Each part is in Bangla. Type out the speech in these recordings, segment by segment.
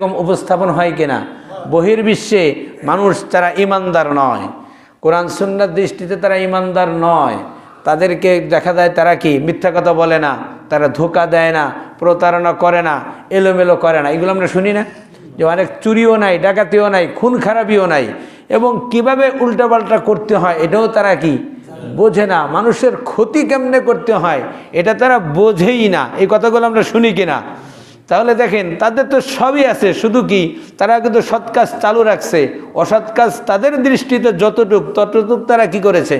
এরকম উপস্থাপন হয় কিনা? বহির্বিশ্বে মানুষ যারা ইমানদার নয়, কোরআন সুন্নাহর দৃষ্টিতে তারা ইমানদার নয়, তাদেরকে দেখা যায় তারা কি মিথ্যা কথা বলে না, তারা ধোঁকা দেয় না, প্রতারণা করে না, এলোমেলো করে না। এগুলো আমরা শুনি না যে অনেক চুরিও নাই, ডাকাতিও নাই, খুন খারাপিও নাই, এবং কিভাবে উল্টাপাল্টা করতে হয় এটাও তারা কি বোঝে না। মানুষের ক্ষতি কেমনে করতে হয় এটা তারা বোঝেই না। এই কথাগুলো আমরা শুনি কিনা? তাহলে দেখেন তাদের তো সবই আছে, শুধু কি তারা কিন্তু সৎ কাজ চালু রাখছে, অসৎ কাজ তাদের দৃষ্টিতে ততটুক তারা কি করেছে,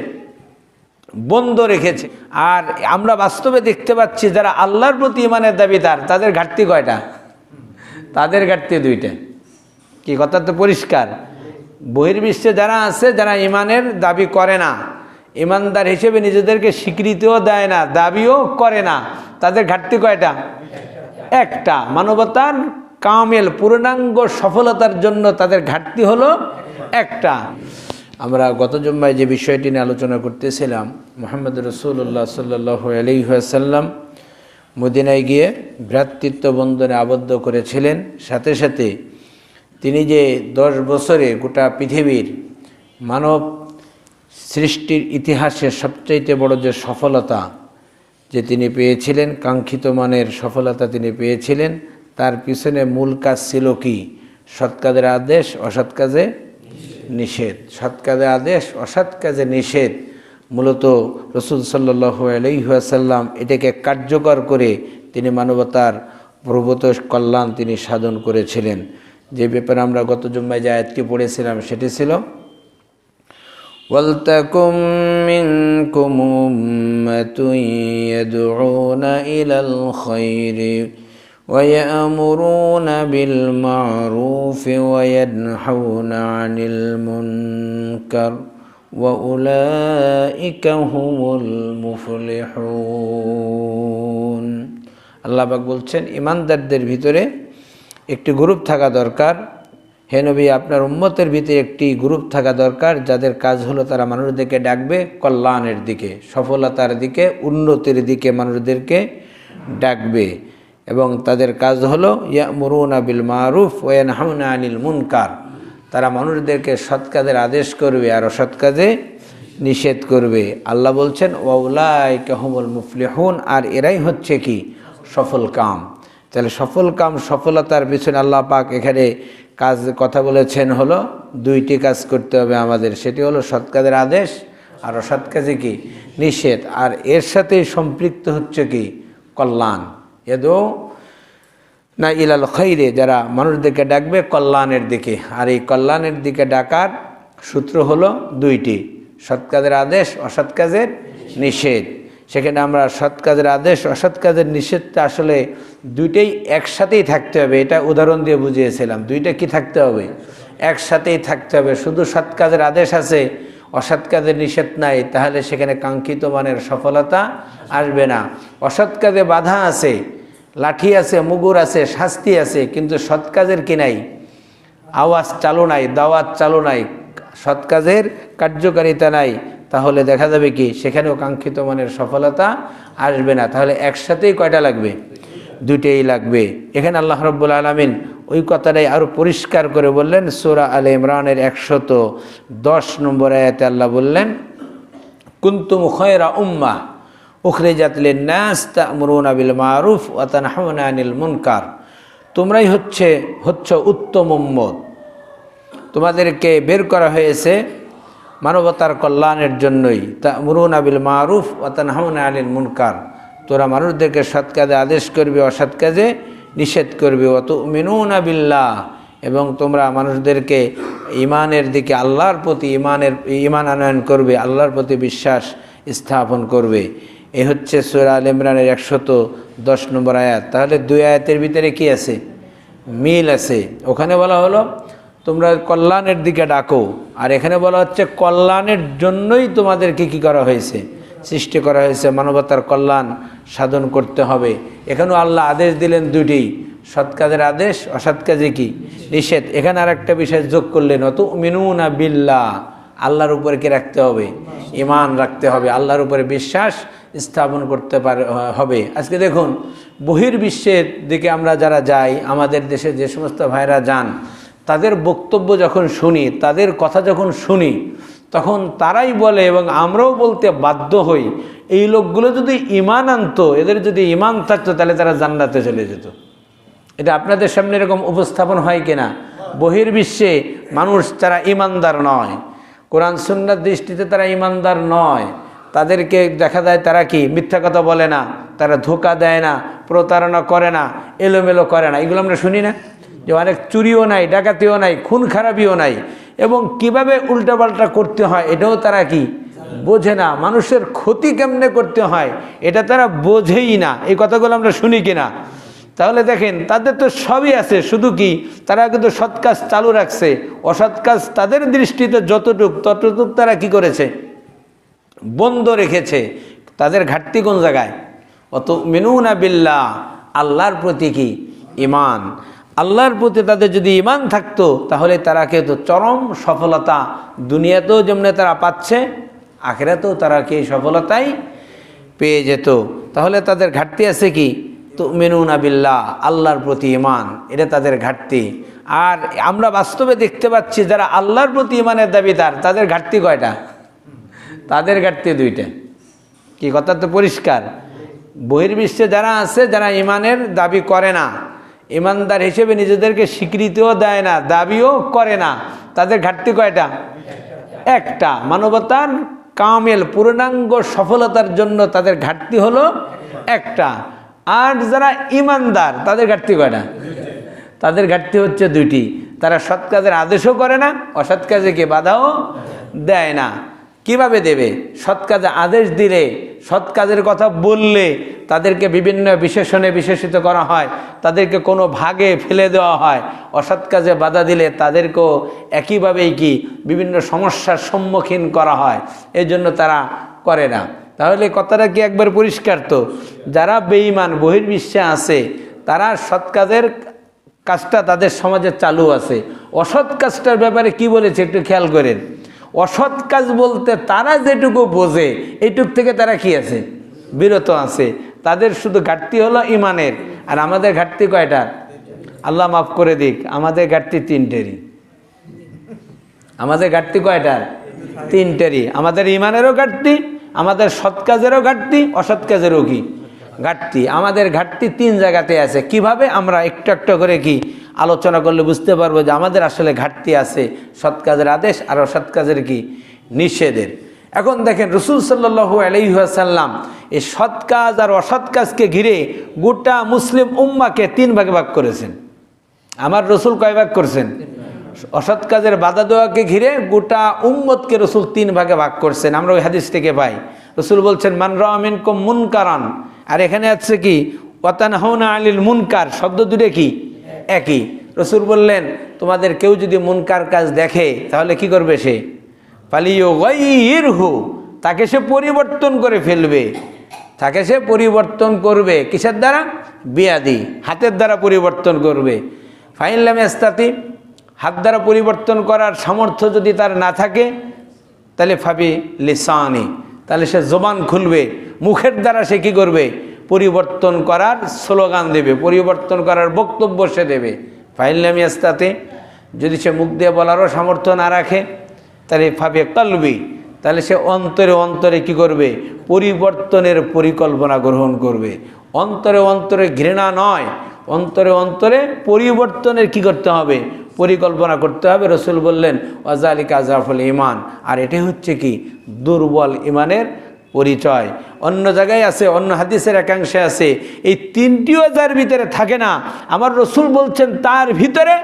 বন্ধ রেখেছে। আর আমরা বাস্তবে দেখতে পাচ্ছি যারা আল্লাহর প্রতি ইমানের দাবিদার তাদের ঘাটতি কয়টা? তাদের ঘাটতি দুইটা। কি কথা তো পরিষ্কার। বহির্বিশ্বে যারা আছে, যারা ইমানের দাবি করে না, ইমানদার হিসেবে নিজেদেরকে স্বীকৃতিও দেয় না, দাবিও করে না, তাদের ঘাটতি কয়টা? একটা। মানবতার কামেল পূর্ণাঙ্গ সফলতার জন্য তাদের ঘাটতি হলো একটা। আমরা গত জুম্মায় যে বিষয়টি নিয়ে আলোচনা করতেছিলাম, মুহাম্মদ রাসূলুল্লাহ সাল্লাল্লাহু আলাইহি ওয়াসাল্লাম মদিনায় গিয়ে ভ্রাতৃত্ব বন্ধনে আবদ্ধ করেছিলেন। সাথে সাথে তিনি যে 10 বছরে গোটা পৃথিবীর মানব সৃষ্টির ইতিহাসে সবচাইতে বড় যে সফলতা যে তিনি পেয়েছিলেন, কাঙ্ক্ষিত মানের সফলতা তিনি পেয়েছিলেন, তার পিছনে মূল কাজ ছিল কি? সৎ কাজের আদেশ, অসৎ কাজে নিষেধ। সৎ কাজে আদেশ, অসৎ কাজে নিষেধ। মূলত রাসূল সাল্লাল্লাহু আলাইহি ওয়াসাল্লাম এটাকে কার্যকর করে তিনি মানবতার প্রভূত কল্যাণ তিনি সাধন করেছিলেন। যে ব্যাপারে আমরা গত জুম্মায় যে আয়াতটি পড়েছিলাম সেটি ছিল ওয়ালতাকুম মিনকুম উম্মাতুন ইয়াদউনা ইলাল খায়রি ওয়া ইয়ামুরুনা বিল মা'রুফি ওয়া ইয়ানহাউনা আনিল মুনকার ওয়া উলাইকা হুমুল মুফলিহুন। আল্লাহ পাক বলছেন ঈমানদারদের ভিতরে একটি গ্রুপ থাকা দরকার। হে নবী, আপনার উম্মতের ভিতরে একটি গ্রুপ থাকা দরকার যাদের কাজ হলো তারা মানুষদেরকে ডাকবে কল্যাণের দিকে, সফলতার দিকে, উন্নতির দিকে মানুষদেরকে ডাকবে। এবং তাদের কাজ হলো ইয়ামুরুনা বিল মারুফ ওয়া ইয়ানহাউনা আনিল মুনকার। তারা মানুষদেরকে সৎ কাজের আদেশ করবে আর অসৎ কাজে নিষেধ করবে। আল্লাহ বলছেন ওয়া উলাইকা হুমুল মুফলিহুন, আর এরাই হচ্ছে কি সফল কাম। তাহলে সফল কাম, সফলতার পিছনে আল্লাহ পাক এখানে কথা বলেছেন হলো দুইটি কাজ করতে হবে আমাদের। সেটি হলো সৎ কাজের আদেশ আর অসৎ কাজে কি নিষেধ। আর এর সাথেই সম্পৃক্ত হচ্ছে কি কল্যাণ। এদো না ইলাল খাইরে, যারা মানুষদেরকে ডাকবে কল্যাণের দিকে। আর এই কল্যাণের দিকে ডাকার সূত্র হলো দুইটি, সৎ কাজের আদেশ, অসৎ কাজের নিষেধ। সেখানে আমরা সৎ কাজের আদেশ, অসৎ কাজের নিষেধটা আসলে দুইটাই একসাথেই থাকতে হবে। এটা উদাহরণ দিয়ে বুঝিয়েছিলাম। দুইটা কি থাকতে হবে? একসাথেই থাকতে হবে। শুধু সৎ কাজের আদেশ আছে, অসৎ কাজের নিষেধ নাই, তাহলে সেখানে কাঙ্ক্ষিত মানের সফলতা আসবে না। অসৎ কাজে বাধা আছে, লাঠি আছে, মুগুর আছে, শাস্তি আছে, কিন্তু সৎ কাজের কি নাই? আওয়াজ চালু নাই, দাওয়াত চালু নাই, সৎ কাজের কার্যকারিতা নাই। তাহলে দেখা যাবে কি সেখানেও কাঙ্ক্ষিত মানের সফলতা আসবে না। তাহলে একসাথেই কয়টা লাগবে? দুইটাই লাগবে। এখানে আল্লাহ রাব্বুল আলামিন ওই কথাটাই আরও পরিষ্কার করে বললেন। সূরা আলে ইমরানের 110 নম্বর আয়াতে আল্লাহ বললেন কুনতুম খায়রা উম্মাহ উখরিজাত লিন-নাস তা'মুরুনা বিল মা'রুফ ওয়া তানহাউনা আনিল মুনকার। তোমরাই হচ্ছে উত্তম উম্মত, তোমাদেরকে বের করা হয়েছে মানবতার কল্যাণের জন্যই। তা'মুরুনা বিল মা'রুফ ওয়া তানহাউনা আনিল মুনকার, তোরা মানুষদেরকে সৎ কাজে আদেশ করবে, অসৎ কাজে নিষেধ করবে। ওয়া তু'মিনুনা বিল্লাহ, এবং তোমরা মানুষদেরকে ঈমানের দিকে, আল্লাহর প্রতি ঈমান আনয়ন করবে, আল্লাহর প্রতি বিশ্বাস স্থাপন করবে। এই হচ্ছে সূরা আলে ইমরানের 110 নম্বর আয়াত। তাহলে দুই আয়াতের ভিতরে কি আছে? মিল আছে। ওখানে বলা হলো তোমরা কল্যাণের দিকে ডাকো, আর এখানে বলা হচ্ছে কল্যাণের জন্যই তোমাদেরকে কি করা হয়েছে? সৃষ্টি করা হয়েছে। মানবতার কল্যাণ সাধন করতে হবে। এখানেও আল্লাহ আদেশ দিলেন দুটি, সৎ কাজের আদেশ, অসৎ কাজে কি নিষেধ। এখানে আর একটা বিষয় যোগ করলেন, তুমিনুনা বিল্লাহ, আল্লাহর উপরে কি রাখতে হবে? ঈমান রাখতে হবে, আল্লাহর উপরে বিশ্বাস স্থাপন করতে হবে। আজকে দেখুন বহির্বিশ্বের দিকে আমরা যারা যাই, আমাদের দেশে যে সমস্ত ভাইরা যান, তাদের বক্তব্য যখন শুনি, তাদের কথা যখন শুনি, তখন তারাই বলে এবং আমরাও বলতে বাধ্য হই, এই লোকগুলো যদি ঈমান আনতো, এদের যদি ঈমান থাকতো, তাহলে তারা জান্নাতে চলে যেত। এটা আপনাদের সামনে এরকম উপস্থাপন হয় কিনা? বহির্বিশ্বে মানুষ যারা ঈমানদার নয়, কোরআন সুন্নাহর দৃষ্টিতে তারা ঈমানদার নয়, তাদেরকে দেখা যায় তারা কি মিথ্যা কথা বলে না, তারা ধোঁকা দেয় না, প্রতারণা করে না, এলোমেলো করে না। এগুলো আমরা শুনি না যে অনেক চুরিও নাই, ডাকাতিও নাই, খুন খারাপিও নাই, এবং কিভাবে উল্টাপাল্টা করতে হয় এটাও তারা কি বোঝে না। মানুষের ক্ষতি কেমনে করতে হয় এটা তারা বোঝেই না। এই কথাগুলো আমরা শুনি কিনা? তাহলে দেখেন, তাদের তো সবই আছে, শুধু কি তারা কিন্তু সৎ কাজ চালু রাখছে, অসৎ কাজ তাদের দৃষ্টিতে যতটুক ততটুক তারা কি করেছে, বন্ধ রেখেছে। তাদের ঘাটতি কোন জায়গায়? অত মিনুনা বিল্লাহ, আল্লাহর প্রতি কি ঈমান, আল্লাহর প্রতি তাদের যদি ঈমান থাকতো, তাহলে তারা কিন্তু চরম সফলতা দুনিয়াতেও যেমনি তারা পাচ্ছে, আখিরাতেও তারা কি সফলতাই পেয়ে যেত। তাহলে তাদের ঘাটতি আছে কি? তুমিনুনা বিল্লাহ, আল্লাহর প্রতি ঈমান, এটা তাদের ঘাটতি। আর আমরা বাস্তবে দেখতে পাচ্ছি যারা আল্লাহর প্রতি ঈমানের দাবিদার, তাদের ঘাটতি কয়টা? তাদের ঘাটতি দুইটা। কি কথা তো পরিষ্কার। বহির্বিশ্বে যারা আছে, যারা ঈমানের দাবি করে না, ঈমানদার হিসেবে নিজেদেরকে স্বীকৃতিও দেয় না, দাবিও করে না, তাদের ঘাটতি কয়টা? একটা। মানবতার কামেল পূর্ণাঙ্গ সফলতার জন্য তাদের ঘাটতি হলো একটা। আর যারা ঈমানদার, তাদের ঘাটতি কয়টা? তাদের ঘাটতি হচ্ছে দুইটি। তারা সৎ কাজের আদেশও করে না, অসৎ কাজে কে বাধাও দেয় না। কিভাবে দেবে? সৎ কাজে আদেশ দিলে, সৎ কাজের কথা বললে তাদেরকে বিভিন্ন বিশেষণে বিশেষিত করা হয়, তাদেরকে কোনো ভাগে ফেলে দেওয়া হয়। অসৎ কাজে বাধা দিলে তাদেরকেও একইভাবেই কি বিভিন্ন সমস্যার সম্মুখীন করা হয়, এই জন্য তারা করে না। তাহলে কথাটা কি একবার পরিষ্কার? তো যারা বেঈমান বহির্বিশ্বে আছে, তারা সৎ কাজের কাজটা তাদের সমাজে চালু আছে। অসৎ কাজটার ব্যাপারে কি বলেছে একটু খেয়াল করেন। অসৎ কাজ বলতে তারা যেটুকু বোঝে, এইটুক থেকে তারা কি আছে? বিরত আছে। তাদের শুধু ঘাটতি হলো ঈমানের। আর আমাদের ঘাটতি কয়টা? আল্লাহ মাফ করে দিক, আমাদের ঘাটতি তিনটেরই। আমাদের ঘাটতি কয়টা? তিনটেরই। আমাদের ঈমানেরও ঘাটতি, আমাদের সৎ কাজেরও ঘাটতি, অসৎ কাজেরও কি ঘাটতি। আমাদের ঘাটতি তিন জায়গাতে আছে। কিভাবে? আমরা একটু একটু করে কি আলোচনা করলে বুঝতে পারবো যে আমাদের আসলে ঘাটতি আছে সৎ কাজের আদেশ আর অসৎ কাজের কি নিষেধের। এখন দেখেন, রাসূল সাল্লাল্লাহু আলাইহি ওয়াসাল্লাম এই সৎ কাজ আর অসৎ কাজকে ঘিরে গোটা মুসলিম উম্মাহকে তিন ভাগে ভাগ করেছেন। আমার রাসূল কয় ভাগ করছেন? অসৎ কাজের বাধা দেওয়াকে ঘিরে গোটা উম্মতকে রাসূল তিন ভাগে ভাগ করছেন। আমরা ওই হাদিস থেকে পাই, রাসূল বলছেন মান রাআ মিনকুম মুনকারান, আর এখানে আছে কি ওয়া তানহাউনা আনিল মুনকার, শব্দ দুটো কি একই। রাসূল বললেন তোমাদের কেউ যদি মুনকার কাজ দেখে তাহলে কি করবে? সে ফালিয়ুগাইয়িরহু, তাকে সে পরিবর্তন করে ফেলবে। তাকে সে পরিবর্তন করবে কিসের দ্বারা? বিয়াদি, হাতের দ্বারা পরিবর্তন করবে। ফাইন লাম ইস্তাতি, হাত দ্বারা পরিবর্তন করার সামর্থ্য যদি তার না থাকে, তাহলে ফাবি লিসানি, তাহলে সে জবান খুলবে, মুখের দ্বারা সে কী করবে? পরিবর্তন করার স্লোগান দেবে, পরিবর্তন করার বক্তব্য সে দেবে। ফাইন লাম ইস্তাতি, যদি সে মুখ দিয়ে বলারও সামর্থ্য না রাখে, তাহলে ফাবি কলবি, তাহলে সে অন্তরে অন্তরে কি করবে? পরিবর্তনের পরিকল্পনা গ্রহণ করবে। অন্তরে অন্তরে ঘৃণা নয়, অন্তরে অন্তরে পরিবর্তনের কি করতে হবে? পরিকল্পনা করতে হবে। রাসূল বললেন ওয়াজালিকা আযআফুল ঈমান, আর এটাই হচ্ছে কি দুর্বল ঈমানের পরিচয়। অন্য জায়গায় আছে, অন্য হাদিসের একাংশে আছে এই তিনটিও যার ভিতরে থাকে না, আমার রাসূল বলছেন তার ভিতরে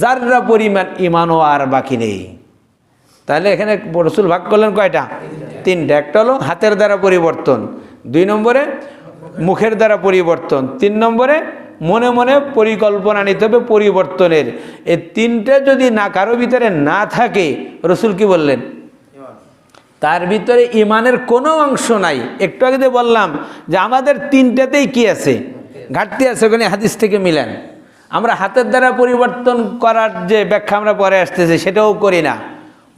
যাররা পরিমাণ ঈমানও আর বাকি নেই। তাহলে এখানে রাসূল ভাগ করলেন কয়টা? তিনটা। একটা হলো হাতের দ্বারা পরিবর্তন, দুই নম্বরে মুখের দ্বারা পরিবর্তন, তিন নম্বরে মনে মনে পরিকল্পনা নিতে হবে পরিবর্তনের। এই তিনটে যদি না কারো ভিতরে না থাকে, রাসূল কি বললেন? তার ভিতরে ঈমানের কোনো অংশ নাই। একটু আগে যে বললাম যে আমাদের তিনটাতেই কি আছে? ঘাটতি আছে। ওখানে হাদিস থেকে মিলেন। আমরা হাতের দ্বারা পরিবর্তন করার যে ব্যাখ্যা আমরা পরে আসতেছি সেটাও করি না,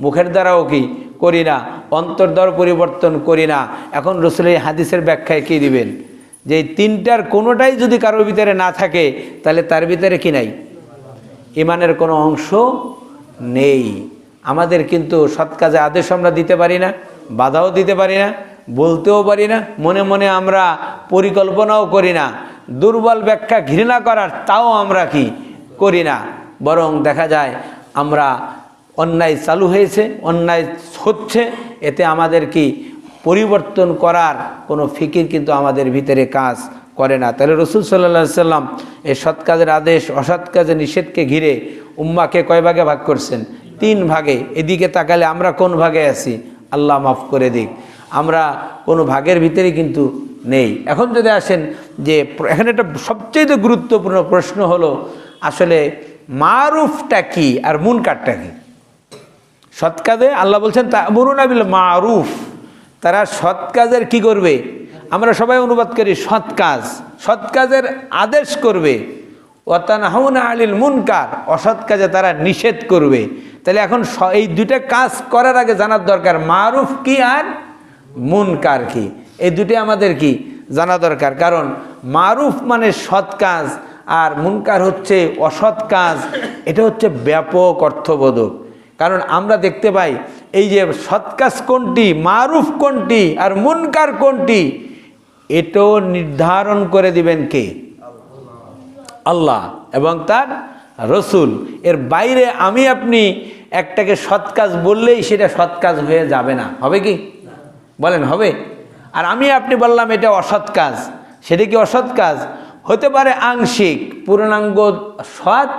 মুখের দ্বারাও কি করি না, অন্তর দ্বারা পরিবর্তন করি না। এখন রাসূলের হাদিসের ব্যাখ্যায় কি দিবেন? যে এই তিনটার কোনোটাই যদি কারোর ভিতরে না থাকে তাহলে তার ভিতরে কি নাই? ইমানের কোনো অংশ নেই। আমাদের কিন্তু সৎ কাজে আদেশ আমরা দিতে পারি না, বাধাও দিতে পারি না, বলতেও পারি না, মনে মনে আমরা পরিকল্পনাও করি না, দুর্বল ব্যাখ্যা ঘৃণা করার তাও আমরা কি করি না। বরং দেখা যায় আমরা অন্যায় চালু হয়েছে, অন্যায় হচ্ছে, এতে আমাদের কি পরিবর্তন করার কোনো ফিকির কিন্তু আমাদের ভিতরে কাজ করে না। তাহলে রসুল সাল্লাল্লাহু সাল্লাম এই সৎ কাজের আদেশ অসৎ কাজের নিষেধকে ঘিরে উম্মাকে কয় ভাগে ভাগ করছেন? 3 ভাগে। এদিকে তাকালে আমরা কোন ভাগে আছি? আল্লাহ মাফ করে দিক, আমরা কোনো ভাগের ভিতরে কিন্তু নেই। এখন যদি আসেন যে এখানে একটা সবচেয়ে গুরুত্বপূর্ণ প্রশ্ন হলো আসলে মারুফটা কি আর মুনকারটা কি? সৎ কাজে আল্লাহ বলছেন তা'মুরুনা বিল মারুফ, তারা সৎ কাজের কি করবে? আমরা সবাই অনুবাদ করি সৎ কাজ, সৎ কাজের আদেশ করবে। ওয়া তানহাউনা আনিল মুনকার, অসৎ কাজে তারা নিষেধ করবে। তাহলে এখন এই দুইটা কাজ করার আগে জানার দরকার মারুফ কি আর মুনকার কি, এই দুটো আমাদের কি জানা দরকার। কারণ মারুফ মানে সৎ কাজ আর মুনকার হচ্ছে অসৎ কাজ, এটা হচ্ছে ব্যাপক অর্থবোধক। কারণ আমরা দেখতে পাই এই যে সৎ কাজ কোনটি, মারুফ কোনটি আর মুনকার কোনটি, এটাও নির্ধারণ করে দিবেন কে? আল্লাহ এবং তার রসুল। এর বাইরে আমি আপনি একটাকে সৎ কাজ বললেই সেটা সৎ কাজ হয়ে যাবে না। হবে কি বলেন? হবে। আর আমি আপনি বললাম এটা অসৎ কাজ, সেটা কি অসৎ কাজ? হতে পারে আংশিক, পূর্ণাঙ্গ সৎ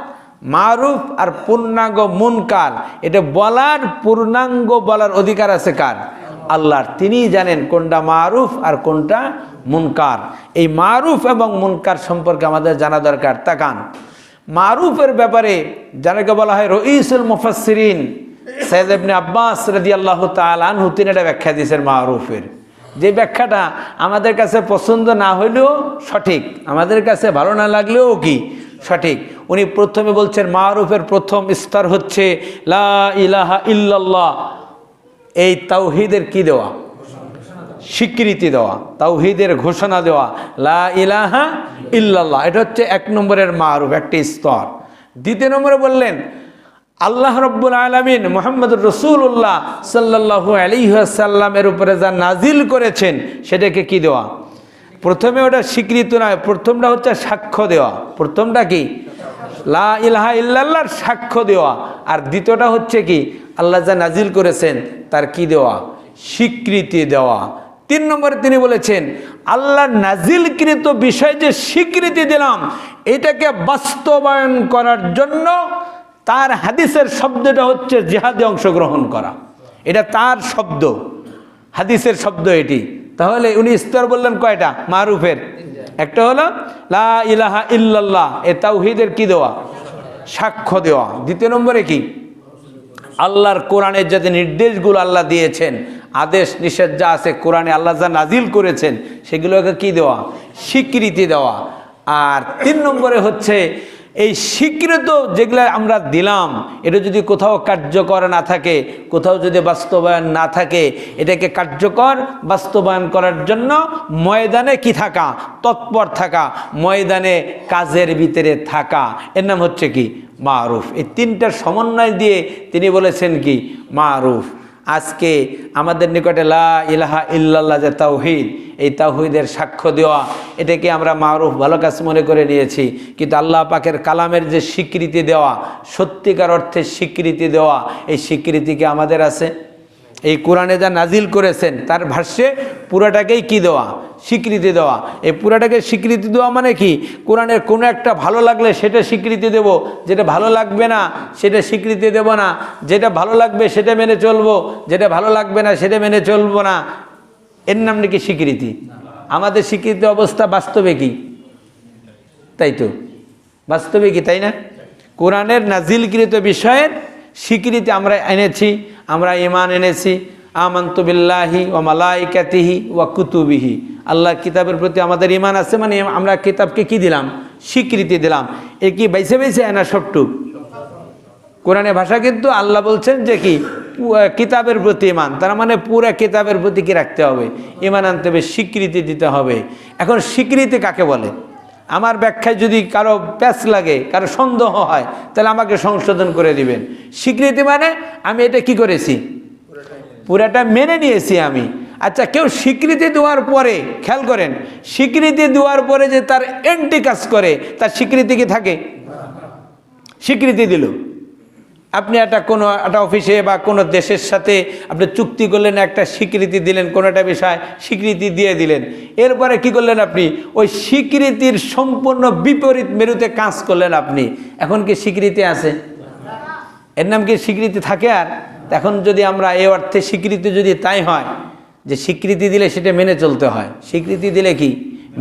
মারুফ আর পূর্ণাঙ্গ মুনকার। এটা বলার পূর্ণাঙ্গ বলার অধিকার আছে কার? আল্লাহর। তিনিই জানেন কোনটা মারুফ আর কোনটা মুনকার। এই মারুফ এবং মুনকার সম্পর্কে আমাদের জানা দরকার। তাকান, মারুফের ব্যাপারে যাকে বলা হয় রঈসুল মুফাসসিরিন সাইয়্যিদ ইবনে আব্বাস রাদিয়াল্লাহু তাআলা আনহু, তিনি এটা ব্যাখ্যা দিয়েছেন মারুফের। যে ব্যাখ্যাটা আমাদের কাছে পছন্দ না হইলেও সঠিক, আমাদের কাছে ভালো না লাগলেও কি সঠিক। উনি প্রথমে বলছেন মারুফের প্রথম স্তর হচ্ছে লা ইলাহা ইল্লাল্লাহ, এই তাওহীদের কি দেওয়া? স্বীকৃতি দেওয়া, তাওহীদের ঘোষণা দেওয়া, লা ইলাহা ইল্লাল্লাহ। এটা হচ্ছে 1 নম্বরের মারুফ, একটি স্তর। 2 নম্বরে বললেন আল্লাহ রাব্বুল আলামিন মুহাম্মদুর রাসূলুল্লাহ সাল্লাল্লাহু আলাইহি ওয়াসাল্লামের উপরে যা নাজিল করেছেন সেটাকে কি দেওয়া? প্রথমে ওটা স্বীকৃতি নয়, প্রথমটা হচ্ছে সাক্ষ্য দেওয়া। প্রথমটা কি? লা ইলাহা ইল্লাল্লাহর সাক্ষ্য দেওয়া। আর দ্বিতীয়টা হচ্ছে কি? আল্লাহ যা নাজিল করেছেন তার কি দেওয়া? স্বীকৃতি দেওয়া। 3 নম্বরে তিনি বলেছেন আল্লাহ নাজিলকৃত বিষয় যে স্বীকৃতি দিলাম, এটাকে বাস্তবায়ন করার জন্য তার হাদিসের শব্দটা হচ্ছে জিহাদে অংশগ্রহণ করা। এটা তার শব্দ, হাদিসের শব্দ এটি। তাহলে উনি স্তর বললেন কয়টা মারুফের? একটা হলো লা ইলাহা ইল্লাল্লাহ, এ তাওহীদের কি দেওয়া? সাক্ষ্য দেওয়া। 2 নম্বরে কি? আল্লাহর কোরআনের যে নির্দেশগুলো আল্লাহ দিয়েছেন, আদেশ নিষেধ যা আছে কোরআনে আল্লাহ যা নাজিল করেছেন সেগুলোকে কি দেওয়া? স্বীকৃতি দেওয়া। আর 3 নম্বরে হচ্ছে এই স্বীকৃত যেগুলো আমরা দিলাম, এটা যদি কোথাও কার্যকর না থাকে, কোথাও যদি বাস্তবায়ন না থাকে, এটাকে কার্যকর বাস্তবায়ন করার জন্য ময়দানে কি থাকা? তৎপর থাকা, ময়দানে কাজের ভিতরে থাকা, এর নাম হচ্ছে কি? মারুফ। এই 3টার সমন্বয় দিয়ে তিনি বলেছেন কি? মারুফ। আজকে আমাদের নিকটে লা ইলাহা ইল্লাল্লাহ যে তাওহীদ, এই তাওহীদের সাক্ষ্য দেওয়া, এটাকে আমরা মারুফ ভালো কাজ মনে করে নিয়েছি। কিন্তু আল্লাহ পাকের কালামের যে স্বীকৃতি দেওয়া, সত্যিকার অর্থে স্বীকৃতি দেওয়া, এই স্বীকৃতি কি আমাদের আছে? এই কোরআনে যা নাজিল করেছেন তার ভাষ্যে পুরাটাকেই কি দেওয়া? স্বীকৃতি দেওয়া। এই পুরাটাকে স্বীকৃতি দেওয়া মানে কি? কোরআনের কোনো একটা ভালো লাগলে সেটা স্বীকৃতি দেব, যেটা ভালো লাগবে না সেটা স্বীকৃতি দেব না, যেটা ভালো লাগবে সেটা মেনে চলবো, যেটা ভালো লাগবে না সেটা মেনে চলবো না। এর নাম নাকি স্বীকৃতি? আমাদের স্বীকৃতি অবস্থা বাস্তবে কি? তাই তো, বাস্তবে কি তাই না? কোরআনের নাজিলকৃত বিষয়ের স্বীকৃতি আমরা এনেছি, আমরা ঈমান এনেছি। আমানতু বিল্লাহি ওয়া মালাইকাতিহি ওয়া কুতুবিহি, আল্লাহর কিতাবের প্রতি আমাদের ঈমান আছে, মানে আমরা কিতাবকে কি দিলাম? স্বীকৃতি দিলাম। এ কি বাইসে বাইসে না সবটুক? কোরআনের ভাষা কিন্তু আল্লাহ বলছেন যে কি? কিতাবের প্রতি ইমান, তার মানে পুরা কিতাবের প্রতি কি রাখতে হবে? ইমান আনতে হবে, স্বীকৃতি দিতে হবে। এখন স্বীকৃতি কাকে বলে? আমার ব্যাখ্যায় যদি কারো প্যাচ লাগে, কারো সন্দেহ হয়, তাহলে আমাকে সংশোধন করে দিবেন। স্বীকৃতি মানে আমি এটা কি করেছি? পুরাটা মেনে নিয়েছি আমি। আচ্ছা, কেউ স্বীকৃতি দেওয়ার পরে, খেয়াল করেন, স্বীকৃতি দেওয়ার পরে যে তার এন্টি কাজ করে, তার স্বীকৃতি কি থাকে? স্বীকৃতি দিল, আপনি কোনো একটা অফিসে বা কোনো দেশের সাথে আপনি চুক্তি করলেন, একটা স্বীকৃতি দিলেন, কোনো একটা বিষয় স্বীকৃতি দিয়ে দিলেন, এরপরে কি করলেন আপনি? ওই স্বীকৃতির সম্পূর্ণ বিপরীত মেরুতে কাজ করলেন আপনি। এখন কি স্বীকৃতি আছে? এর নাম কি স্বীকৃতি থাকে? আর এখন যদি আমরা এই অর্থে স্বীকৃতি যদি তাই হয় যে স্বীকৃতি দিলে সেটা মেনে চলতে হয়, স্বীকৃতি দিলে কি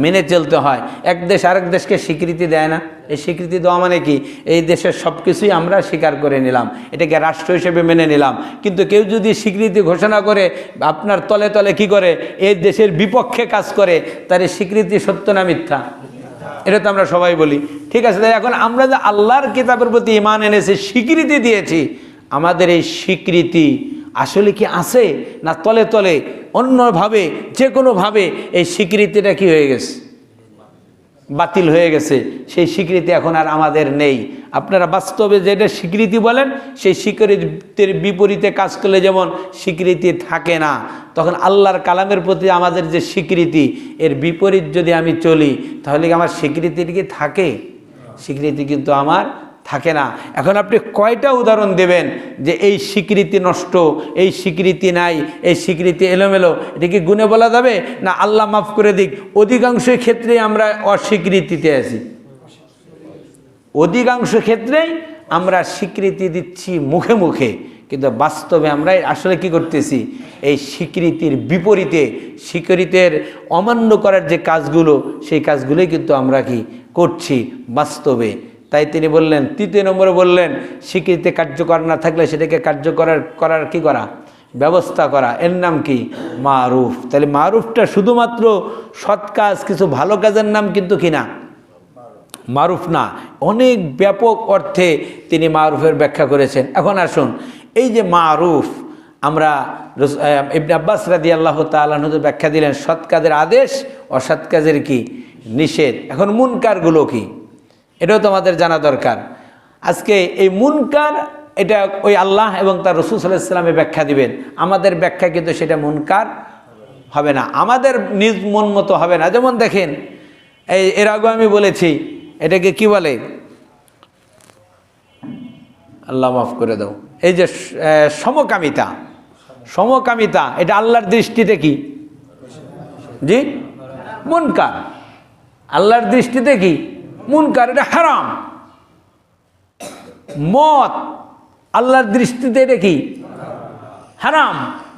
মেনে চলতে হয়। এক দেশ আরেক দেশকে স্বীকৃতি দেয় না? এই স্বীকৃতি দেওয়া মানে কি? এই দেশের সব কিছুই আমরা স্বীকার করে নিলাম, এটাকে রাষ্ট্র হিসেবে মেনে নিলাম। কিন্তু কেউ যদি স্বীকৃতি ঘোষণা করে আপনার তলে তলে কি করে, এই দেশের বিপক্ষে কাজ করে, তার এই স্বীকৃতি সত্য না মিথ্যা? এটা তো আমরা সবাই বলি। ঠিক আছে, তাই এখন আমরা যে আল্লাহর কিতাবের প্রতি ঈমান এনেছি, স্বীকৃতি দিয়েছি, আমাদের এই স্বীকৃতি আসলে কি আছে, না তলে তলে অন্যভাবে যে কোনোভাবে এই স্বীকৃতিটা কি হয়ে গেছে? বাতিল হয়ে গেছে। সেই স্বীকৃতি এখন আর আমাদের নেই। আপনারা বাস্তবে যেটা স্বীকৃতি বলেন, সেই স্বীকৃতির বিপরীতে কাজ করলে যেমন স্বীকৃতি থাকে না, তখন আল্লাহর কালামের প্রতি আমাদের যে স্বীকৃতি, এর বিপরীত যদি আমি চলি, তাহলে কি আমার স্বীকৃতি কি থাকে? স্বীকৃতি কিন্তু আমার থাকে না। এখন আপনি কয়টা উদাহরণ দেবেন যে এই স্বীকৃতি নষ্ট, এই স্বীকৃতি নাই, এই স্বীকৃতি এলোমেলো? এটা কি গুণে বলা যাবে? না আল্লাহ মাফ করে দিক, অধিকাংশ ক্ষেত্রে আমরা অস্বীকৃতিতে আছি। অধিকাংশ ক্ষেত্রেই আমরা স্বীকৃতি দিচ্ছি মুখে মুখে, কিন্তু বাস্তবে আমরা আসলে কি করতেছি? এই স্বীকৃতির বিপরীতে, স্বীকৃতির অমান্য করার যে কাজগুলো, সেই কাজগুলোই কিন্তু আমরা কি করছি বাস্তবে। তাই তিনি বললেন, তৃতীয় নম্বরে বললেন, স্বীকৃতি কার্যকর না থাকলে সেটাকে করার কি করা? ব্যবস্থা করা। এর নাম কি? মারুফ। তাহলে মারুফটা শুধুমাত্র সৎ কাজ, কিছু ভালো কাজের নাম কিন্তু কিনা মারুফ না, অনেক ব্যাপক অর্থে তিনি মারুফের ব্যাখ্যা করেছেন। এখন আসুন, এই যে মারুফ, আমরা ইবনে আব্বাস রাদিয়াল্লাহু তাআলা আনহু ব্যাখ্যা দিলেন, সৎ কাজের আদেশ, অসৎ কাজের কি নিষেধ। এখন মুনকারগুলো কি, এটাও তো আমাদের জানা দরকার। আজকে এই মুনকার, এটা ওই আল্লাহ এবং তার রাসূল সাল্লাল্লাহু আলাইহি ওয়াসাল্লাম ব্যাখ্যা দিবেন। আমাদের ব্যাখ্যা কিন্তু সেটা মুনকার হবে না, আমাদের নিজ মন মতো হবে না। যেমন দেখেন, এর আগে আমি বলেছি, এটাকে কি বলে? আল্লাহ মাফ করে দাও, এই যে সমকামিতা, সমকামিতা এটা আল্লাহর দৃষ্টিতে কি? জি, মুনকার। আল্লাহর দৃষ্টিতে কি? মুনকার, এটা হারাম। মদ আল্লাহর দৃষ্টিতে এটা কি? হারাম,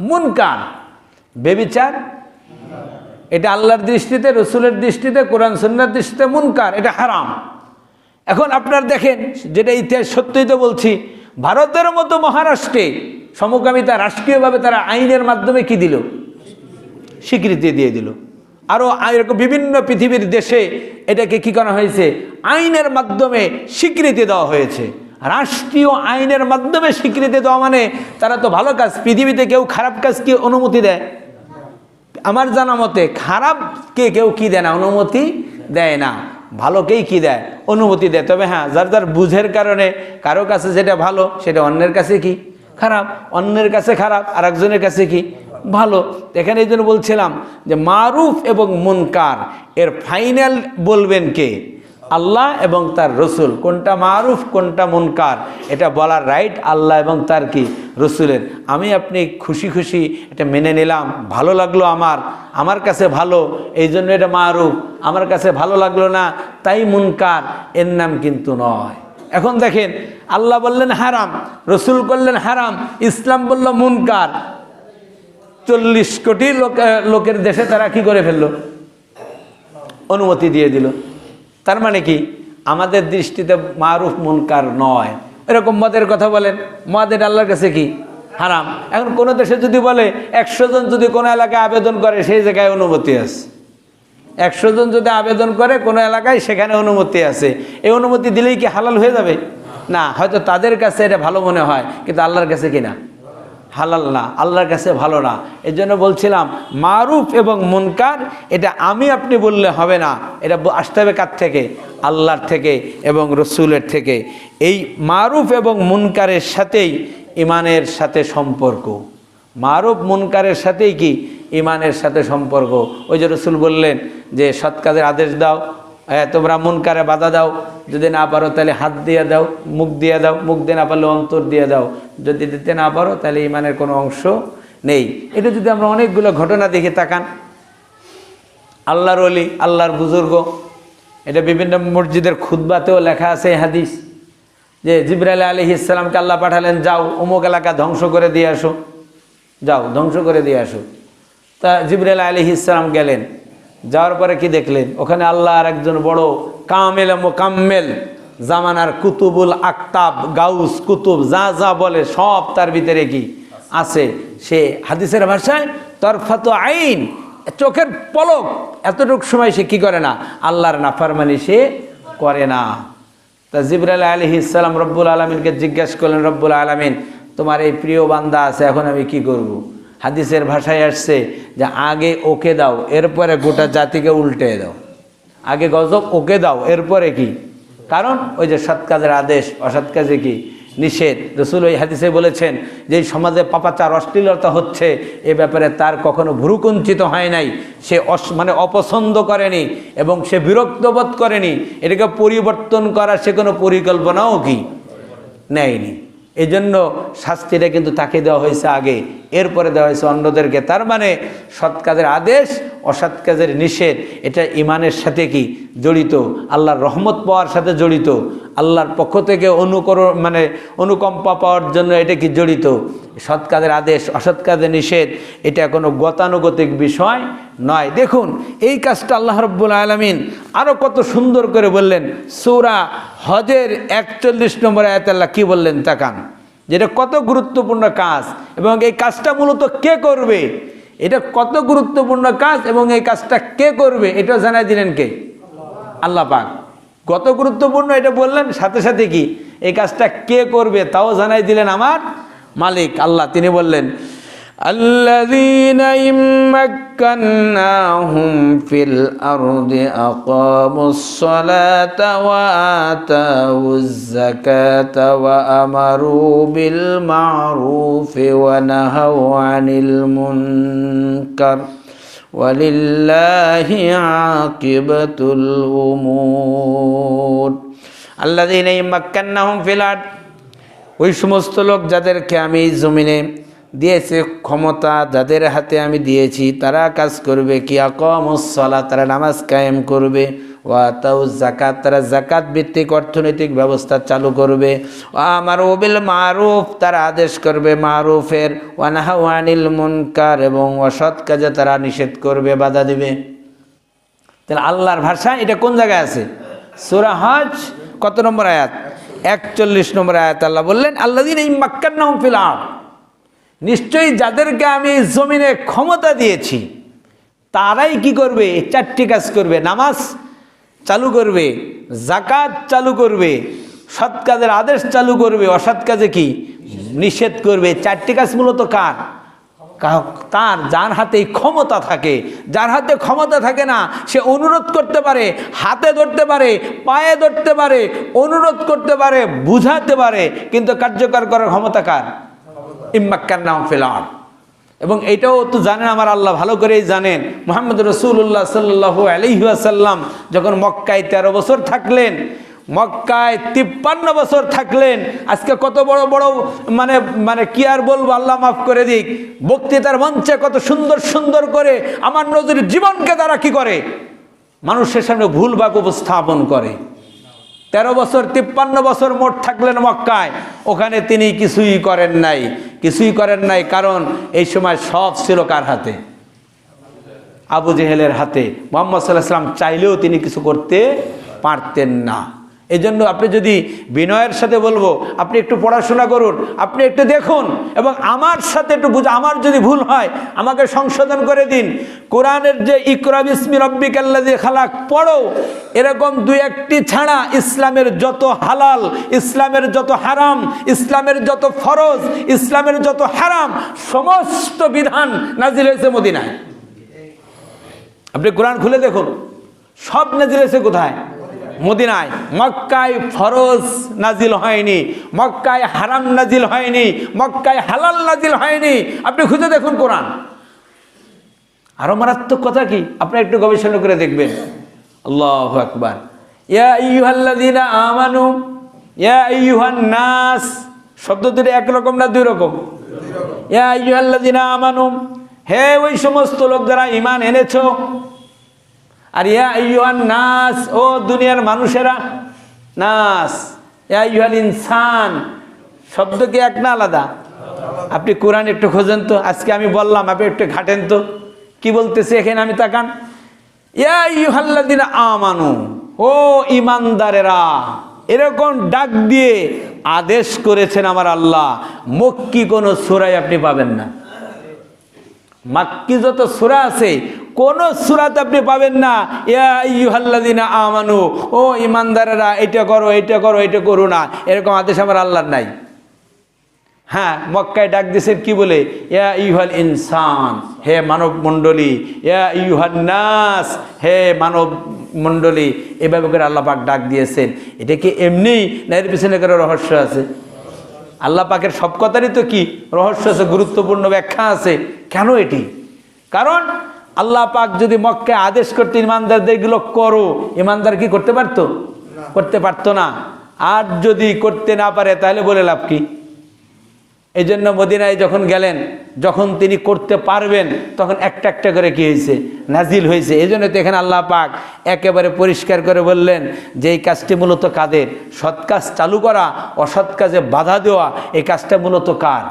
মুনকার। ব্যভিচার এটা আল্লাহর দৃষ্টিতে, রসুলের দৃষ্টিতে, কোরআন সুন্নাহর দৃষ্টিতে মুনকার, এটা হারাম। এখন আপনার দেখেন, যেটা ইতিহাস সত্যই তো বলছি, ভারতের মতো মহারাষ্ট্রে সমকামিতা রাষ্ট্রীয়ভাবে তারা আইনের মাধ্যমে কি দিল? স্বীকৃতি দিয়ে দিল। আরও এরকম বিভিন্ন পৃথিবীর দেশে এটাকে কি করা হয়েছে? আইনের মাধ্যমে স্বীকৃতি দেওয়া হয়েছে। রাষ্ট্রীয় আইনের মাধ্যমে স্বীকৃতি দেওয়া মানে তারা তো ভালো কাজ। পৃথিবীতে কেউ খারাপ কাজ কি অনুমতি দেয়? আমার জানা মতে খারাপকে কেউ কি দেয় না, অনুমতি দেয় না। ভালোকেই কি দেয়? অনুমতি দেয়। তবে হ্যাঁ, যার যার বুঝের কারণে কারো কাছে যেটা ভালো, সেটা অন্যের কাছে কি খারাপ, অন্যের কাছে খারাপ, আর একজনের কাছে কি ভালো। এখানে এই জন্য বলছিলাম যে মারুফ এবং মুনকার এর ফাইনাল বলবেন কে? আল্লাহ এবং তার রসুল। কোনটা মারুফ, কোনটা মুনকার, এটা বলার রাইট আল্লাহ এবং তার কি রসুলের। আমি আপনি খুশি খুশি এটা মেনে নিলাম, ভালো লাগলো, আমার কাছে ভালো, এই জন্য এটা মারুফ। আমার কাছে ভালো লাগলো না, তাই মুনকার, এর নাম কিন্তু নয়। এখন দেখেন, আল্লাহ বললেন হারাম, রসুল করলেন হারাম, ইসলাম বলল মুনকার। 40 কোটি লোকের দেশে তারা কি করে ফেললো? অনুমতি দিয়ে দিল। তার মানে কি? আমাদের দৃষ্টিতে মারুফ মুনকার নয়। এরকম মদের কথা বলেন, মদ এটা আল্লাহর কাছে কি হারাম। এখন কোনো দেশে যদি বলে 100 জন যদি কোনো এলাকায় আবেদন করে, সেই জায়গায় অনুমতি আছে। 100 জন যদি আবেদন করে কোনো এলাকায়, সেখানে অনুমতি আছে। এই অনুমতি দিলেই কি হালাল হয়ে যাবে? না, হয়তো তাদের কাছে এটা ভালো মনে হয়, কিন্তু আল্লাহর কাছে কি না, হালাল না, আল্লাহর কাছে ভালো না। এই জন্য বলছিলাম মারুফ এবং মুনকার এটা আমি আপনি বললে হবে না, এটা আসতে হবে কার থেকে? আল্লাহর থেকে এবং রসুলের থেকে। এই মারুফ এবং মুনকারের সাথেই ইমানের সাথে সম্পর্ক। মারুফ মুনকারের সাথেই কি? ইমানের সাথে সম্পর্ক। ওই যে রসুল বললেন যে সৎ কাজের আদেশ দাও, তোমরা মুনকারে বাধা দাও, যদি না পারো তাহলে হাত দিয়ে দাও, মুখ দিয়ে দাও, মুখ দিয়ে না পারলে অন্তর দিয়ে দাও, যদি দিতে না পারো তাহলে ইমানের কোনো অংশ নেই। এটা যদি আমরা অনেকগুলো ঘটনা দেখে তাকান, আল্লাহর ওলি, আল্লাহর বুজুর্গ, এটা বিভিন্ন মসজিদের খুতবাতেও লেখা আছে এই হাদিস যে জিবরাইল আলাইহিস সালামকে আল্লাহ পাঠালেন, যাও অমুক এলাকা ধ্বংস করে দিয়ে আসো, যাও ধ্বংস করে দিয়ে আসো। তা জিবরাইল আলাইহিস সালাম গেলেন, যাওয়ার পরে কি দেখলেন? ওখানে আল্লাহর একজন বড় কামেল মোকাম্মেল জামানার কুতুবুল আকতাব, গাউস কুতুব যা যা বলে সব তার ভিতরে কি আছে। সে হাদিসের ভাষায় তরফাত আইন, চোখের পলক এতটুকু সময় সে কি করে না? আল্লাহর নাফরমানি সে করে না। তা জিবরাইল আলাইহিস সালাম রব্বুল আলামিনকে জিজ্ঞাসা করলেন, রব্বুল আলামিন তোমার এই প্রিয় বান্দা আছে, এখন আমি কি করব? হাদিসের ভাষায় আসছে যে আগে ওকে দাও, এরপরে গোটা জাতিকে উল্টে দাও। আগে গজব ওকে দাও, এরপরে কি? কারণ ওই যে সৎ কাজের আদেশ, অসৎ কাজে কি নিষেধ। রসুল ওই হাদিসে বলেছেন যে এই সমাজে পাপাচার অশ্লীলতা হচ্ছে, এ ব্যাপারে তার কখনো ভ্রুকুঞ্চিত হয় নাই। সে মানে অপছন্দ করেনি এবং সে বিরক্তবোধ করেনি। এটাকে পরিবর্তন করার সে কোনো পরিকল্পনাও কি নেয়নি। এই জন্য শাস্তিটা কিন্তু তাকে দেওয়া হয়েছে আগে, এরপরে দেওয়া হয়েছে অন্যদেরকে। তার মানে সৎ কাজের আদেশ, অসৎ কাজের নিষেধ, এটা ইমানের সাথে কি জড়িত, আল্লাহর রহমত পাওয়ার সাথে জড়িত, আল্লাহর পক্ষ থেকে অনুকম্পা পাওয়ার জন্য এটা কি জড়িত। সৎ কাজের আদেশ, অসৎ কাজের নিষেধ এটা কোনো গতানুগতিক বিষয় নয়। দেখুন এই কাজটা আল্লাহ রাব্বুল আলামিন আরও কত সুন্দর করে বললেন। সূরা হজের 41 নম্বর আয়াতে আল্লাহ কী বললেন তাকান, যেটা কত গুরুত্বপূর্ণ কাজ এবং এই কাজটা মূলত কে করবে, এটা কত গুরুত্বপূর্ণ কাজ এবং এই কাজটা কে করবে এটাও জানাই দিলেন কে? আল্লাহ পাক। কত গুরুত্বপূর্ণ এটা বললেন, সাথে সাথে কি এই কাজটা কে করবে তাও জানাই দিলেন আমার মালিক আল্লাহ। তিনি বললেন আল্লাযীনা ইম্মাক্কান্নাহুম ফিল আরদি আকামুস সালাতা ওয়া আতাউয যাকাতা ওয়া আমারু বিল মা'রুফি ওয়া নাহাউ আনিল মুনকার ওয়ালিল্লাহি আকিবাতুল উমুর। আল্লাযীনা ইম্মাক্কান্নাহুম ফিল আরদ, ওই সমস্ত লোক যাদেরকে আমি জমিনে দিয়েছি ক্ষমতা, যাদের হাতে আমি দিয়েছি, তারা কাজ করবে কি? আকামুস সালাত, তারা নামাজ কায়েম করবে, ওয়া আতাউয যাকাত, তারা যাকাত ভিত্তিক অর্থনৈতিক ব্যবস্থা চালু করবে, ওয়া আমারু বিল মারুফ, তারা আদেশ করবে মারুফের, ওয়া নাহাউ আনিল মুনকার, এবং অসৎ কাজে তারা নিষেধ করবে, বাধা দিবে। তাহলে আল্লাহর ভাষা এটা কোন জায়গায় আছে? সূরা হজ কত নম্বর আয়াত? 41 নম্বর আয়াত আল্লাহ বললেন আল্লাযীনা ইম্মাক্কান্নাহুম ফিল আরদ, নিশ্চয়ই যাদেরকে আমি জমিনে ক্ষমতা দিয়েছি তারাই কি করবে? এই 4টি কাজ করবে। নামাজ চালু করবে, যাকাত চালু করবে, সৎ কাজের আদেশ চালু করবে, অসৎ কাজে কি নিষেধ করবে। 4টি কাজ মূলত কার? তার যার হাতে ক্ষমতা থাকে। যার হাতে ক্ষমতা থাকে না সে অনুরোধ করতে পারে, হাতে ধরতে পারে, পায়ে ধরতে পারে, অনুরোধ করতে পারে, বুঝাতে পারে, কিন্তু কার্যকর করার ক্ষমতা কার? ইম্মাক্কান্নাহুম ফিল আরদ। এবং এটাও তো জানেন আমার আল্লাহ ভালো করেই জানেন, মুহাম্মদ রাসূলুল্লাহ সাল্লাল্লাহু আলাইহি ওয়াসাল্লাম যখন মক্কায় 13 বছর থাকলেন, মক্কায় 53 বছর থাকলেন, আজকে কত বড় বড় মানে কি আর বলবো, আল্লাহ মাফ করে দিক, বক্তৃতার মঞ্চে কত সুন্দর সুন্দর করে আমার নজরুল জীবনকে তারা কি করে মানুষের সামনে ভুলভাগ উপস্থাপন করে। 13 বছর 53 বছর মোট থাকলেন মক্কায়, ওখানে তিনি কিছুই করেন নাই, কিছুই করেন নাই। কারণ এই সময় সব ছিল কার হাতে? আবু জেহেলের হাতে। মুহাম্মদ সাল্লাল্লাহু আলাইহি ওয়াসাল্লাম চাইলেও তিনি কিছু করতে পারতেন না। এই জন্য আপনি যদি বিনয়ের সাথে বলবো, আপনি একটু পড়াশোনা করুন, আপনি একটু দেখুন এবং আমার সাথে একটু আমার যদি ভুল হয় আমাকে সংশোধন করে দিন। কোরআনের যে ইকরা বিসমি রাব্বিকাল্লাযী খালাক পড়ো, এরকম দুই একটি ছাড়া ইসলামের যত হালাল, ইসলামের যত হারাম, ইসলামের যত ফরজ, ইসলামের যত হারাম, সমস্ত বিধান নাজিল হয়েছে মদিনায়। আপনি কোরআন খুলে দেখুন, সব নাজিল হয়েছে কোথায়? মদিনায়। মক্কায় ফরজ নাজিল হয়নি, মক্কায় হারাম নাজিল হয়নি, মক্কায় হালাল নাজিল হয়নি। আপনি খুঁজে দেখুন কোরআন। আরো মারাত্মক কথা কি, আপনি একটু গবেষণা করে দেখবেন। আল্লাহু আকবার। ইয়া আইয়ুহাল্লাযীনা আমানু, ইয়া আইয়ুহান নাস, শব্দ দুটো একরকম না দুই রকম? ইয়া আইয়ুহাল্লাযীনা আমানু, হে ওই সমস্ত লোক যারা ঈমান এনেছো। আর ইয়া আইয়ুহান নাস, ও দুনিয়ার মানুষেরা। নাস, ইয়া আইয়ুহাল ইনসান, শব্দ কি এক না আলাদা? আপনি কোরআন একটু খোঁজেন তো, আজকে আমি বললাম, আপনি একটু ঘাটেন তো কি বলতেছে এখানে। আমি তাকান, ইয়া আইয়ুহাল্লাযীনা আমানু, ও ঈমানদারেরা, এরকম ডাক দিয়ে আদেশ করেছেন আমার আল্লাহ। মক্কি কোন সূরায় আপনি পাবেন না। মাক্কি যত সূরা আছে কোন সূরাতে আপনি পাবেন না ইয়া আইয়ুহাল্লাযীনা আমানু, ও ঈমানদারেরা এটা করো, এটা করো, এটা করো না, এরকম আদেশ আমার আল্লাহর নাই। হ্যাঁ, মক্কায় ডাক দিয়েছেন কি বলে? ইয়া আইয়ুহাল ইনসান, হে মানব মণ্ডলী। ইয়া আইয়ুহান নাস, হে মানব মণ্ডলী। এভাবে করে আল্লাহ পাক ডাক দিয়েছেন। এটা কি এমনি না এর পিছনে কারো রহস্য আছে? আল্লাহ পাকের সব কথারই তো কি রহস্য আছে, গুরুত্বপূর্ণ ব্যাখ্যা আছে। কেন এটি? কারণ আল্লাহ পাক যদি মক্কায় আদেশ করতে ইমানদারদের এগুলো করো, ইমানদার কি করতে পারতো? করতে পারতো না। আর যদি করতে না পারে তাহলে বলে লাভ কি? এই জন্য মদিনায় যখন গেলেন, যখন তিনি করতে পারবেন তখন একটা একটা করে কি হয়েছে? নাজিল হয়েছে। এই জন্য তো এখানে আল্লাহ পাক একেবারে পরিষ্কার করে বললেন যে এই কাজটি মূলত কাদের? সৎ কাজ চালু করা, অসৎ কাজে বাধা দেওয়া, এই কাজটা মূলত কার?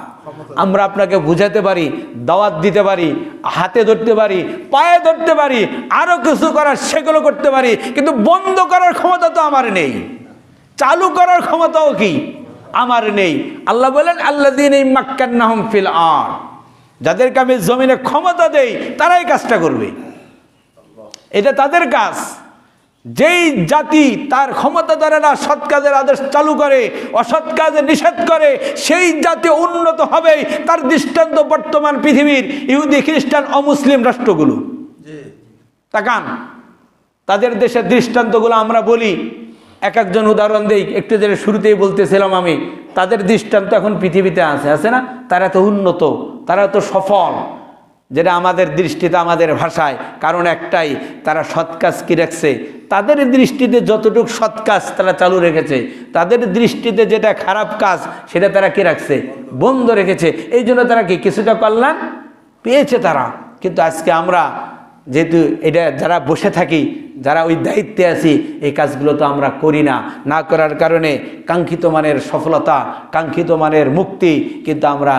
আমরা আপনাকে বুঝাতে পারি, দাওয়াত দিতে পারি, হাতে ধরতে পারি, পায়ে ধরতে পারি, আরো কিছু করার সেগুলো করতে পারি, কিন্তু বন্ধ করার ক্ষমতা তো আমার নেই, চালু করার ক্ষমতাও কি আমার নেই। আল্লাহ বলেন আল্লাযীনা মাক্কান্নাহুম ফিল আরদ, যাদেরকে আমি জমিনে ক্ষমতা দেই তারাই কাজটা করবে। এটা তাদের কাজ। যেই জাতি তার ক্ষমতা দ্বারা না সৎ কাজের আদেশ চালু করে, অসৎ কাজে নিষেধ করে, সেই জাতি উন্নত হবে। তার দৃষ্টান্ত বর্তমান পৃথিবীর ইহুদি, খ্রিস্টান, অমুসলিম রাষ্ট্রগুলো। তাকান, তাদের দেশের দৃষ্টান্তগুলো আমরা বলি, এক একজন উদাহরণ দেই। একটু যেটা শুরুতেই বলতেছিলাম আমি, তাদের দৃষ্টান্ত এখন পৃথিবীতে আছে না? তারা তো উন্নত, তারা তো সফল, যেটা আমাদের দৃষ্টিতে, আমাদের ভাষায়। কারণ একটাই, তারা সৎ কাজ কি রাখছে, তাদের দৃষ্টিতে যতটুকু সৎ কাজ তারা চালু রেখেছে, তাদের দৃষ্টিতে যেটা খারাপ কাজ সেটা তারা কি রাখছে? বন্ধ রেখেছে। এই জন্য তারা কি কিছুটা কল্যাণ পেয়েছে তারা। কিন্তু আজকে আমরা যেহেতু এটা যারা বসে থাকি, যারা ওই দায়িত্বে আছি, এই কাজগুলো তো আমরা করি না। না করার কারণে কাঙ্ক্ষিত মানের সফলতা, কাঙ্ক্ষিত মানের মুক্তি কিন্তু আমরা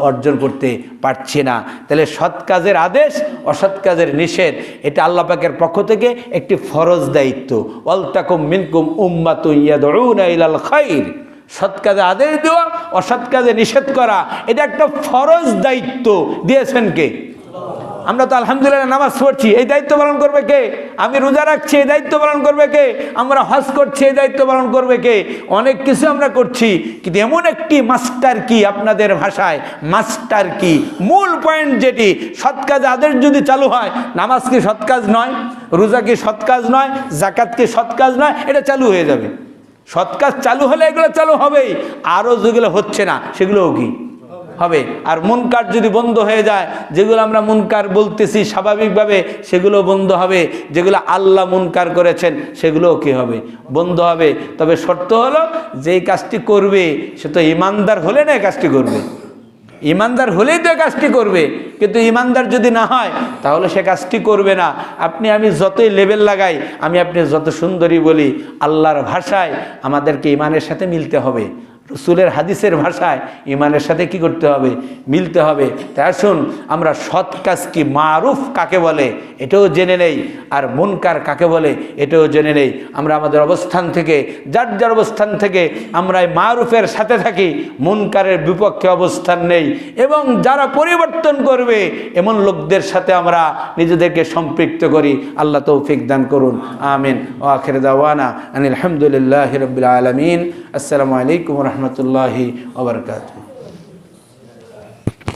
অর্জন করতে পারছি না। তাহলে সৎ কাজের আদেশ, অসৎ কাজের নিষেধ, এটা আল্লাহ পাকের পক্ষ থেকে একটি ফরজ দায়িত্ব। ওয়ালতাকুম মিনকুম উম্মাতুন ইয়াদউনা ইলাল খায়র, সৎ কাজে আদেশ দেওয়া, অসৎ কাজে নিষেধ করা, এটা একটা ফরজ দায়িত্ব দিয়েছেন কে? আমরা তো আলহামদুলিল্লাহ নামাজ পড়ছি, এই দায়িত্ব পালন করবে কে? আমি রোজা রাখছি, এই দায়িত্ব পালন করবে কে? আমরা হজ করছি, এই দায়িত্ব পালন করবে কে? অনেক কিছু আমরা করছি, কিন্তু এমন একটি মাস্টার কি, আপনাদের ভাষায় মাস্টার কি, মূল পয়েন্ট যেটি সৎ কাজ আদেশ যদি চালু হয়, নামাজ কি সৎ কাজ নয়? রোজা কি সৎ কাজ নয়? যাকাত কি সৎ কাজ নয়? এটা চালু হয়ে যাবে। সৎ কাজ চালু হলে এগুলো চালু হবেই। আরও যেগুলো হচ্ছে না সেগুলোও কি হবে। আর মুনকার যদি বন্ধ হয়ে যায়, যেগুলো আমরা মুনকার বলতেছি স্বাভাবিকভাবে, সেগুলো বন্ধ হবে। যেগুলো আল্লাহ মুনকার করেছেন সেগুলোও কি হবে? বন্ধ হবে। তবে শর্ত হলো, যেই কাজটি করবে সে তো ইমানদার হলে না কাজটি করবে। ইমানদার হলেই তো কাজটি করবে, কিন্তু ইমানদার যদি না হয় তাহলে সে কাজটি করবে না। আপনি আমি যতই লেবেল লাগাই, আমি আপনি যত সুন্দরী বলি, আল্লাহর ভাষায় আমাদেরকে ইমানের সাথে মিলতে হবে, রসুলের হাদিসের ভাষায় ইমানের সাথে কি করতে হবে, মিলতে হবে। তাই আসুন আমরা সৎ কাজ কি, মারুফ কাকে বলে এটাও জেনে নেই, আর মুনকার কাকে বলে এটাও জেনে নেই। আমরা আমাদের অবস্থান থেকে, যার যার অবস্থান থেকে আমরা এই মারুফের সাথে থাকি, মুনকারের বিপক্ষে অবস্থান নেই, এবং যারা পরিবর্তন করবে এমন লোকদের সাথে আমরা নিজেদেরকে সম্পৃক্ত করি। আল্লাহ তৌফিক দান করুন, আমিন। ওয়া আখির দাওয়ানা আনিল হামদুলিল্লাহি রাব্বিল আলামিন। আসসালামু আলাইকুম ওয়া রাহমাতুল্লাহি ওয়া বারাকাতুহু।